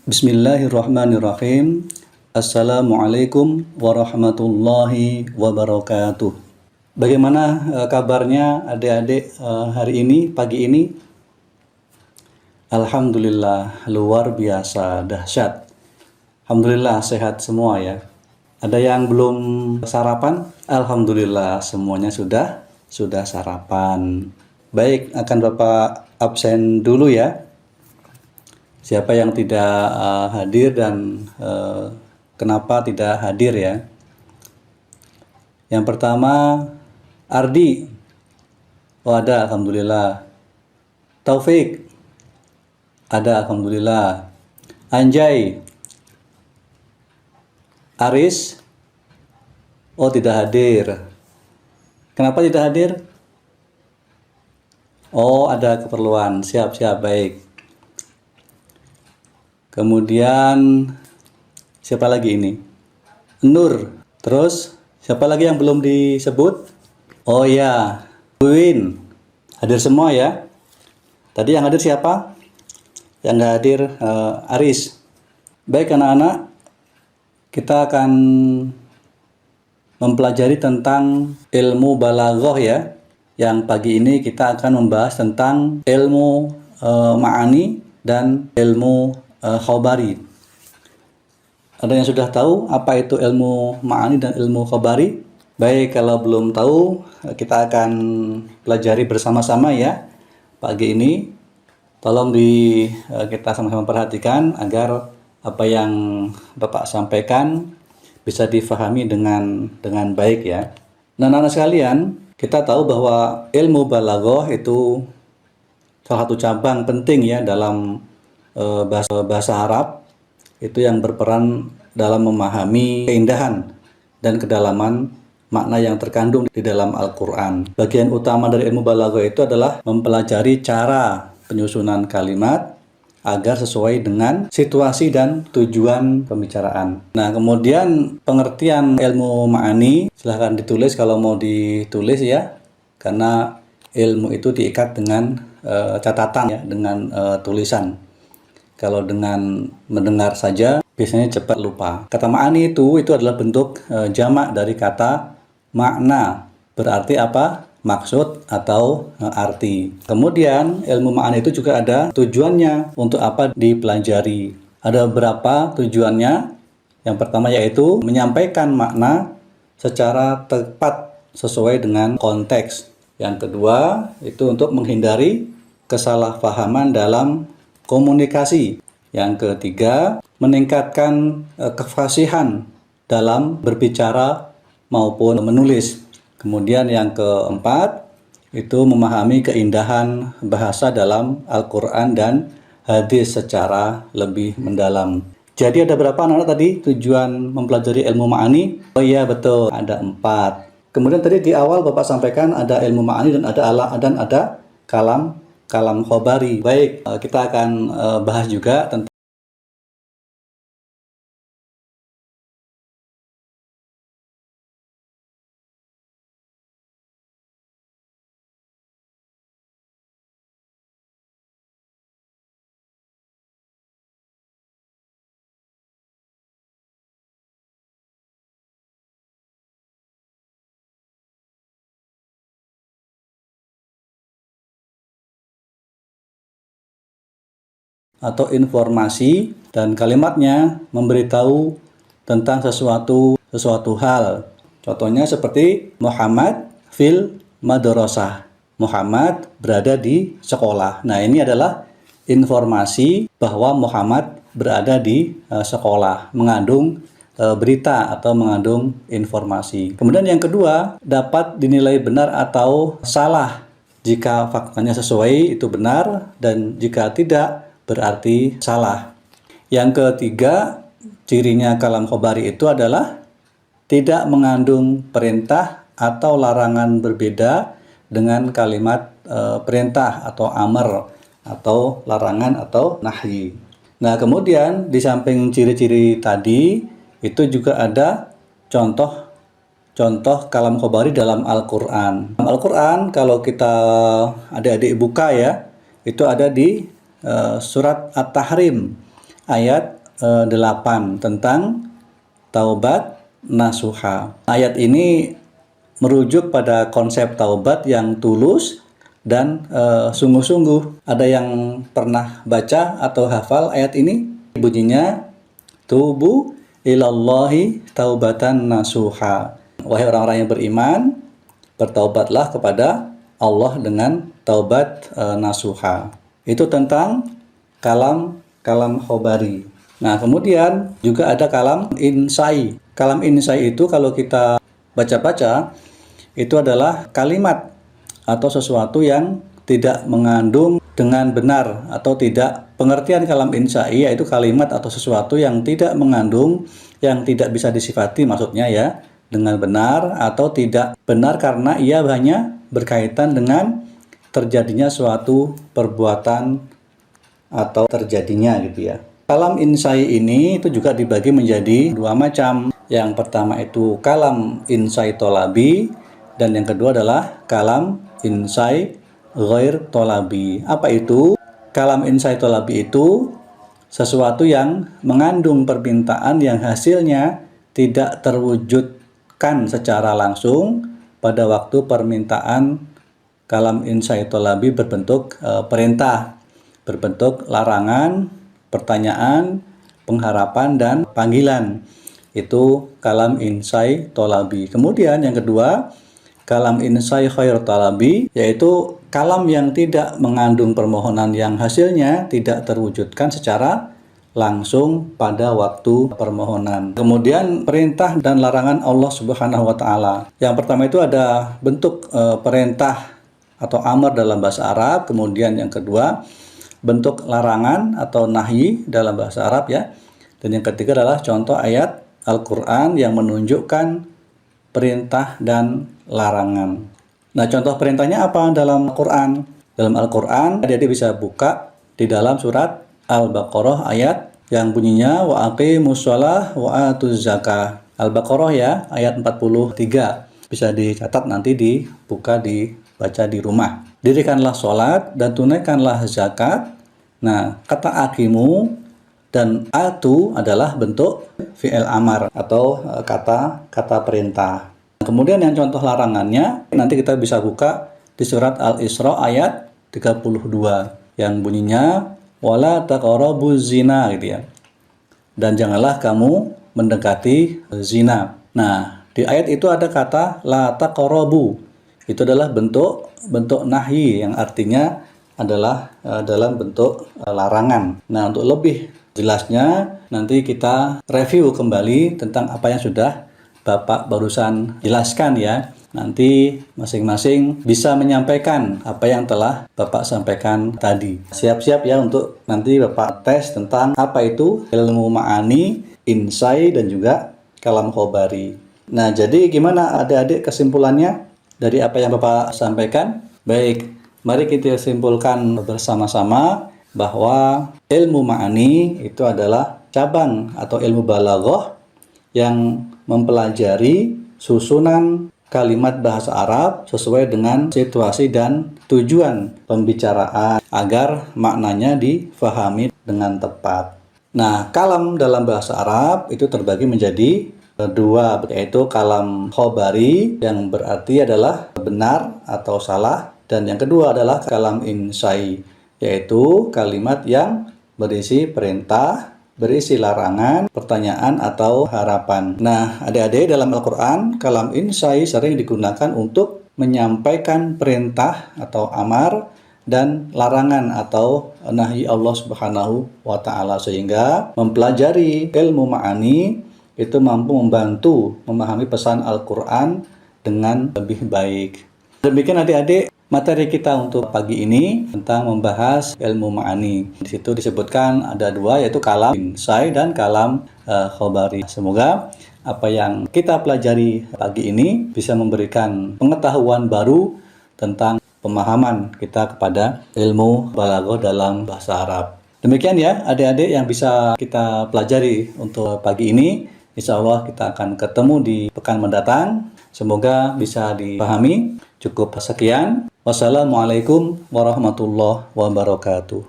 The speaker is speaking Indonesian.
Bismillahirrahmanirrahim. Assalamualaikum warahmatullahi wabarakatuh. Bagaimana kabarnya adik-adik hari ini, pagi ini? Alhamdulillah, luar biasa, dahsyat. Alhamdulillah sehat semua ya. Ada yang belum sarapan? Alhamdulillah semuanya sudah sarapan. Baik, akan Bapak absen dulu ya. Siapa yang tidak hadir dan kenapa tidak hadir ya? Yang pertama, Ardi. Oh ada, alhamdulillah. Taufik. Ada, alhamdulillah. Anjay. Aris. Oh tidak hadir. Kenapa tidak hadir? Oh ada keperluan. Siap, baik. Kemudian siapa lagi ini? Nur. Terus siapa lagi yang belum disebut? Oh ya, Win. Hadir semua ya. Tadi yang hadir siapa? Yang nggak hadir Aris. Baik anak-anak, kita akan mempelajari tentang ilmu balaghah ya. Yang pagi ini kita akan membahas tentang ilmu ma'ani dan ilmu khabari. Ada yang sudah tahu apa itu ilmu ma'ani dan ilmu khabari? Baik, kalau belum tahu kita akan pelajari bersama-sama ya pagi ini. Tolong kita sama-sama perhatikan agar apa yang Bapak sampaikan bisa difahami dengan baik ya. Nah, anak-anak sekalian, kita tahu bahwa ilmu balaghah itu salah satu cabang penting ya dalam bahasa Arab, itu yang berperan dalam memahami keindahan dan kedalaman makna yang terkandung di dalam Al-Quran. Bagian utama dari ilmu balaghah itu adalah mempelajari cara penyusunan kalimat agar sesuai dengan situasi dan tujuan pembicaraan. Nah, kemudian pengertian ilmu ma'ani, silahkan ditulis kalau mau ditulis ya, karena ilmu itu diikat dengan catatan ya, dengan tulisan. Kalau dengan mendengar saja biasanya cepat lupa. Kata ma'ani itu adalah bentuk jamak dari kata makna. Berarti apa? Maksud atau arti. Kemudian ilmu ma'ani itu juga ada tujuannya untuk apa dipelajari. Ada beberapa tujuannya. Yang pertama yaitu menyampaikan makna secara tepat sesuai dengan konteks. Yang kedua itu untuk menghindari kesalahpahaman dalam komunikasi. Yang ketiga, meningkatkan kefasihan dalam berbicara maupun menulis. Kemudian yang keempat, itu memahami keindahan bahasa dalam Al-Quran dan hadis secara lebih mendalam. Jadi ada berapa anak-anak tadi tujuan mempelajari ilmu ma'ani? Oh iya betul, ada 4. Kemudian tadi di awal Bapak sampaikan ada ilmu ma'ani dan ada kalam khabari. Baik, kita akan bahas juga tentang atau informasi dan kalimatnya memberitahu tentang sesuatu hal. Contohnya seperti Muhammad fil madrasah. Muhammad berada di sekolah. Nah, ini adalah informasi bahwa Muhammad berada di sekolah, mengandung berita atau mengandung informasi. Kemudian yang kedua, dapat dinilai benar atau salah. Jika faktanya sesuai itu benar, dan jika tidak berarti salah. Yang ketiga, cirinya kalam khabari itu adalah tidak mengandung perintah atau larangan berbeda dengan kalimat perintah atau amr atau larangan atau nahi. Nah, kemudian di samping ciri-ciri tadi itu juga ada contoh kalam khabari dalam Al-Quran. Dalam Al-Quran kalau kita adik-adik buka ya, itu ada di surat At-Tahrim ayat 8 tentang taubat nasuha. Ayat ini merujuk pada konsep taubat yang tulus dan sungguh-sungguh. Ada yang pernah baca atau hafal ayat ini? Bunyinya, tubu ilallahi taubatan nasuha. Wahai orang-orang yang beriman, bertaubatlah kepada Allah dengan taubat nasuha. Itu tentang kalam khobari. Nah, kemudian juga ada kalam insai. Kalam insai itu kalau kita baca-baca, itu adalah kalimat atau sesuatu yang tidak mengandung dengan benar, atau tidak, pengertian kalam insai yaitu kalimat atau sesuatu yang tidak mengandung, yang tidak bisa disifati maksudnya ya, dengan benar, atau tidak benar karena ia hanya berkaitan dengan terjadinya suatu perbuatan atau terjadinya gitu ya. Kalam insai ini itu juga dibagi menjadi dua macam. Yang pertama itu kalam insai tolabi, dan yang kedua adalah kalam insai ghair tolabi. Apa itu? Kalam insai tolabi itu sesuatu yang mengandung permintaan yang hasilnya tidak terwujudkan secara langsung pada waktu permintaan. Kalam insai tolabi berbentuk perintah, berbentuk larangan, pertanyaan, pengharapan, dan panggilan. Itu kalam insai tolabi. Kemudian yang kedua, kalam insai khair tolabi, yaitu kalam yang tidak mengandung permohonan yang hasilnya tidak terwujudkan secara langsung pada waktu permohonan. Kemudian perintah dan larangan Allah Subhanahu wa taala. Yang pertama itu ada bentuk perintah atau amar dalam bahasa Arab. Kemudian yang kedua bentuk larangan atau nahyi dalam bahasa Arab ya. Dan yang ketiga adalah contoh ayat Al-Quran yang menunjukkan perintah dan larangan. Nah, contoh perintahnya apa dalam Al-Quran? Dalam Al-Quran, adik-adik bisa buka di dalam surat Al-Baqarah ayat yang bunyinya wa aqimus shalah wa atuz zakah. Al-Baqarah ya, ayat 43. Bisa dicatat nanti, dibuka, dibaca di rumah. Dirikanlah sholat dan tunaikanlah zakat. Nah, kata aqimu dan atu adalah bentuk fi'il amar atau kata perintah. Kemudian yang contoh larangannya nanti kita bisa buka di surat Al-Isra ayat 32 yang bunyinya wala taqrabuz zina gitu ya. Dan janganlah kamu mendekati zina. Nah, di ayat itu ada kata la taqrabu. Itu adalah bentuk nahyi yang artinya adalah dalam bentuk larangan. Nah, untuk lebih jelasnya nanti kita review kembali tentang apa yang sudah Bapak barusan jelaskan ya. Nanti masing-masing bisa menyampaikan apa yang telah Bapak sampaikan tadi. Siap-siap ya untuk nanti Bapak tes tentang apa itu ilmu ma'ani, insai, dan juga kalam khobari. Nah, jadi gimana adik-adik kesimpulannya dari apa yang Bapak sampaikan? Baik, mari kita simpulkan bersama-sama bahwa ilmu ma'ani itu adalah cabang atau ilmu balaghah yang mempelajari susunan kalimat bahasa Arab sesuai dengan situasi dan tujuan pembicaraan agar maknanya difahami dengan tepat. Nah, kalam dalam bahasa Arab itu terbagi menjadi dua, yaitu kalam khobari yang berarti adalah benar atau salah, dan yang kedua adalah kalam insai, yaitu kalimat yang berisi perintah, berisi larangan, pertanyaan, atau harapan. Nah, adik-adik, dalam Al-Quran, kalam insai sering digunakan untuk menyampaikan perintah atau amar dan larangan atau nahyi Allah Subhanahu wa ta'ala, sehingga mempelajari ilmu ma'ani itu mampu membantu memahami pesan Al-Quran dengan lebih baik. Demikian adik-adik materi kita untuk pagi ini tentang membahas ilmu ma'ani. Di situ disebutkan ada dua, yaitu kalam insai dan kalam khobari. Semoga apa yang kita pelajari pagi ini bisa memberikan pengetahuan baru tentang pemahaman kita kepada ilmu balaghah dalam bahasa Arab. Demikian ya adik-adik yang bisa kita pelajari untuk pagi ini. Insya Allah kita akan ketemu di pekan mendatang. Semoga bisa dipahami. Cukup sekian. Wassalamualaikum warahmatullahi wabarakatuh.